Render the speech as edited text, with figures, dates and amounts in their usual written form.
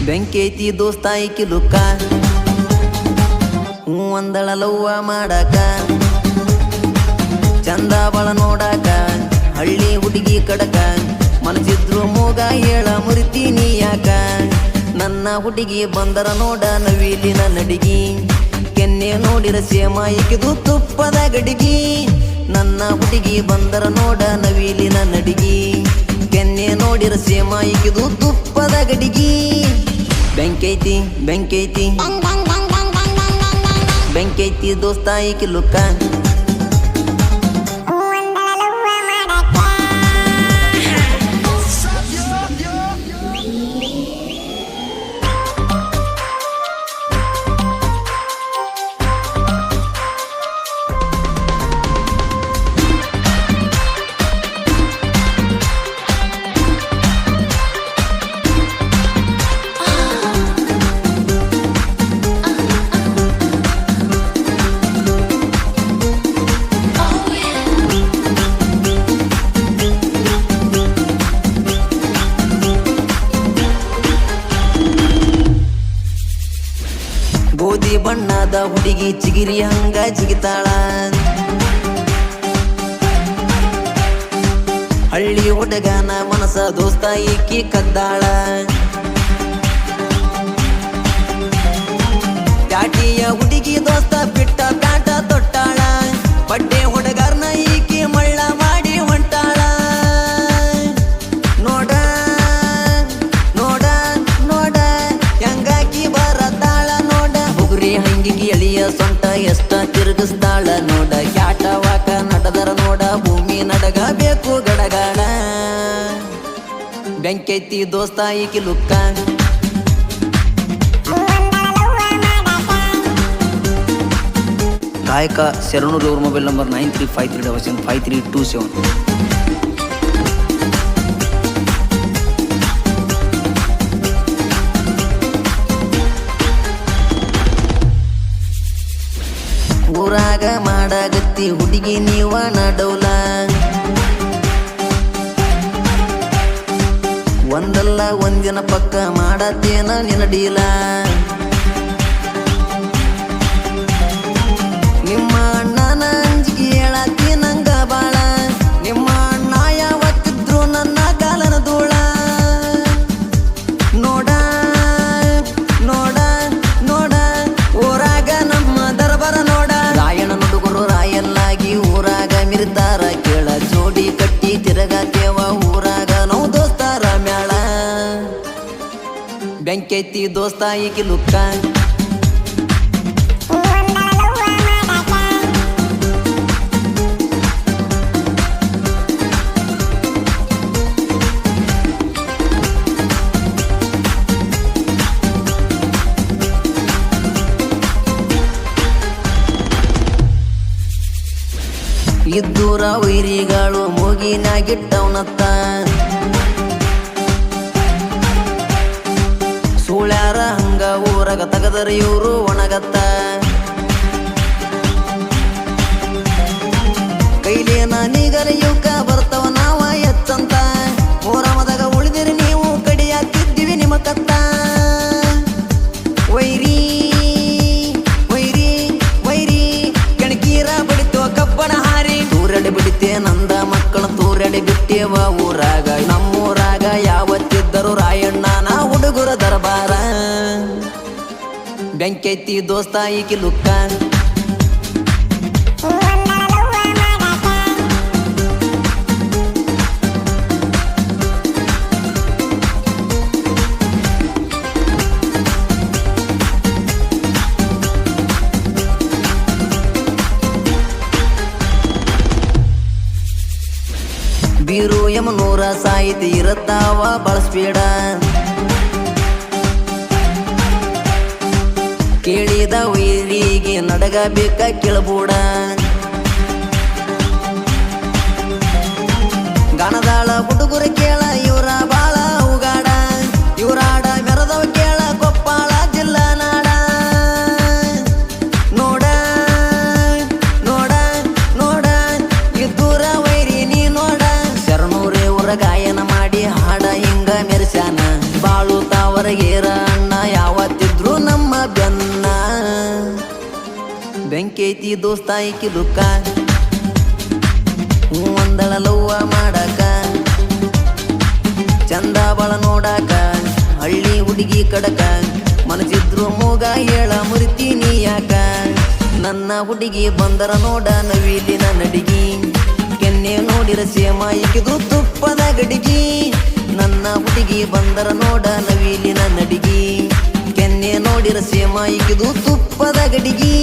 ಬೆಂಕಿ ಐತಿ ದೋಸ್ತ ಈಕಿ ಲುಕ್ಕ ಹೂ ಅಂದಳ ಲವ್ವ ಮಾಡಾಕ ಚಂದ ಬಳ ನೋಡಾಕ ಹಳ್ಳಿ ಹುಡುಗಿ ಕಡಕ ಮನಸಿದ್ರು ಮೂಗ ಹೇಳ ಮುರಿತೀನಿ ಯಾಕ ನನ್ನ ಹುಡುಗಿ ಬಂದರ ನೋಡ ನವಿಲಿನ ನಡಿಗಿ ಕೆನ್ನೆ ನೋಡಿರ ಸೇಮ ಇಕಿದು ತುಪ್ಪದ ಗಡಿಗಿ ನನ್ನ ಹುಡುಗಿ ಬಂದರ ನೋಡ ನವಿಲಿನ ನಡಿಗಿ ಕೆನ್ನೆ ನೋಡಿರ ಸೇಮ ಇಕಿದು ತುಪ್ಪದ ಗಡಿಗಿ ಬೆಂಕಿ ಐತಿ ಬೆಂಕಿ ಐತಿ ಬೆಂಕಿ ಐತಿ ದೋಸ್ತ ಈಕಿ ಲುಕ್ಕ ಗೋಧಿ ಬಣ್ಣದ ಹುಡುಗಿ ಚಿಗಿರಿ ಹಂಗ ಜಿಗಿತಾಳ ಹಳ್ಳಿ ಹುಡುಗನ ಮನಸ ದೋಸ್ತ ಈಕಿ ಕದ್ದಾಳ ಚಾಟಿಯ ಹುಡುಗಿ ದೋಸ್ತ ಬಿಟ್ಟ ಪ್ಯಾಂಟ ತೊಟ್ಟಾಳ ಬಡ್ಡೆ ಹುಡುಗರ್ನ ಈಕಿ ಮಳ್ಳ ಮಾಡಿ ಹೊಂಟಾಳ ನೋಡ ನೋಡ ನೋಡ ಹೆಂಗಾಕಿ ಬರತಾಳ ನೋಡ ಹುಗುರಿ ಹಂಗಿಗೆ ಎಳಿಯ ಸೊಂಟ ಎಷ್ಟ ತಿರುಗಿಸ್ತಾಳ ನೋಡ ಕ್ಯಾಟವಾಕ ನಡೆದರ ನೋಡ ಭೂಮಿ ನಡಗಬೇಕು ಗಡಗಾಡ ಬೆಂಕೈತಿ ದೋಸ್ತ ಈಕಿ ಲುಕ್ಕ ಗಾಯಕ ಶರಣೂರು ಅವ್ರ ಮೊಬೈಲ್ ನಂಬರ್ 9353575327 ಊರಾಗ ಮಾಡಾಗತ್ತಿ ಹುಡುಗಿ ನೀವ ನಡೌಲ ಒಂದಲ್ಲ ಒಂದಿನ ಪಕ್ಕ ಮಾಡತ್ತೇನ ನಿನಡೀಲ ನಿಮ್ಮ ಅಣ್ಣನ ಅಂಜಿಗೆ ಹೇಳತ್ತಿ ನಂಗ ಬಾಳ ನಿಮ್ಮ ಅಣ್ಣ ಯಾವತ್ತಿದ್ರು ನನ್ನ ಕಾಲನ ಧೂಳ ನೋಡ ನೋಡ ನೋಡ ಊರಾಗ ನಮ್ಮ ದರ್ಬಾರ ನೋಡ ರಾಯಣ ನುಡುಗರು ರಾಯಲ್ಲಾಗಿ ಊರಾಗ ಮಿರ್ತಾರ ಕೇಳ ಜೋಡಿ ಕಟ್ಟಿ ತಿರಗಾತೇವ ಊರಾಗ ನಾವು ದೋಸ್ತಾರ ಮ್ಯಾಳ ಬೆಂಕೈತಿ ದೋಸ್ತ ಈಕಿ ಲುಕ್ಕ ಇದ್ದೂರ ವೈರಿಗಳು ಮೂಗಿನಾಗಿಟ್ಟವನತ್ತ ಸುಳ್ಯಾರ ಹಂಗ ಊರಾಗ ತಗದರ ಇವರು ಒಣಗತ್ತ ಕೈಲೇನ ನೀಗಲ ಯುಗ ಬರ್ತವ ನಾವ ಎಚ್ಚಂತ ಊರಮದಾಗ ಉಳಿದಿರಿ ನೀವು ಕಡಿಯಾತಿದ್ದೀವಿ ನಿಮ್ಮ ಕತ್ತ ವೈರಿ ವೈರಿ ವೈರಿ ಕೆಣಕೀರ ಬಡಿತೋ ಕಬ್ಬಣ ಹಾರಿ ತೂರಡೆ ಬಿಡಿತೆ ನಂದ ಮಕ್ಕಳ ತೂರಡೆ ಬಿಟ್ಟೇವ ಊರಾಗ ನಮ್ಮೂರಾಗ ಯಾವತ್ತಿದ್ದರು ರಾಯಣ್ಣನ ಹುಡುಗರ ದರ್ಬಾರ ಬೆಂಕೈತಿ ದೋಸ್ತ ಈಕಿ ಲುಕ್ಕ ಬೀರು ಯಮನೂರ ಸಾಹಿತಿ ಇರತ್ತಾವ ಬಳಸ್ಬೇಡ ಕೇಳಿದ ವೈರಿಗೆ ನಡಗಬೇಕ ಕೇಳಬೂಡ ಗಾಣದಾಳ ಹುಡುಗರು ಕೇಳ ಇವರ ಬಾಳ ಉಗಾಡ ಇವರಾಡ ಮೆರದವ ಕೇಳ ಕೊಪ್ಪಾಳ ಜಿಲ್ಲಾ ನಾಡ ನೋಡ ನೋಡ ನೋಡ ಇದ್ದೂರ ವೈರಿ ನೀ ನೋಡ ಶರಣೂರೇ ಊರ ಗಾಯನ ಮಾಡಿ ಹಾಡ ಹಿಂಗ ಮೆರೆಸ್ಯಾನ ಬಾಳು ತಾವರ ಏರ ಎದಕ್ಕೈತಿ ದೋಸ್ತ ಈಕಿ ದುಃಖ ಹೂ ಅಂದಳ ಲವ್ವ ಮಾಡಾಕ ಚಂದ ಬಾಳ ನೋಡಾಕ ಹಳ್ಳಿ ಹುಡುಗಿ ಕಡಕ ಮನಸಿದ್ರು ಮೂಗ ಹೇಳ ಮುರಿತೀನಿ ಯಾಕ ನನ್ನ ಹುಡುಗಿ ಬಂದರ ನೋಡ ನವಿಲಿನ ನಡಿಗಿ ಕೆನ್ನೆ ನೋಡಿರ ಸೇಮ ಇಕಿದು ತುಪ್ಪದ ಗಡಿಗಿ ನನ್ನ ಹುಡುಗಿ ಬಂದರ ನೋಡ ನವಿಲಿನ ನಡಿಗಿ ಕೆನ್ನೆ ನೋಡಿರ ಸೇಮ ಇಕಿದು ತುಪ್ಪದ ಗಡಿಗಿ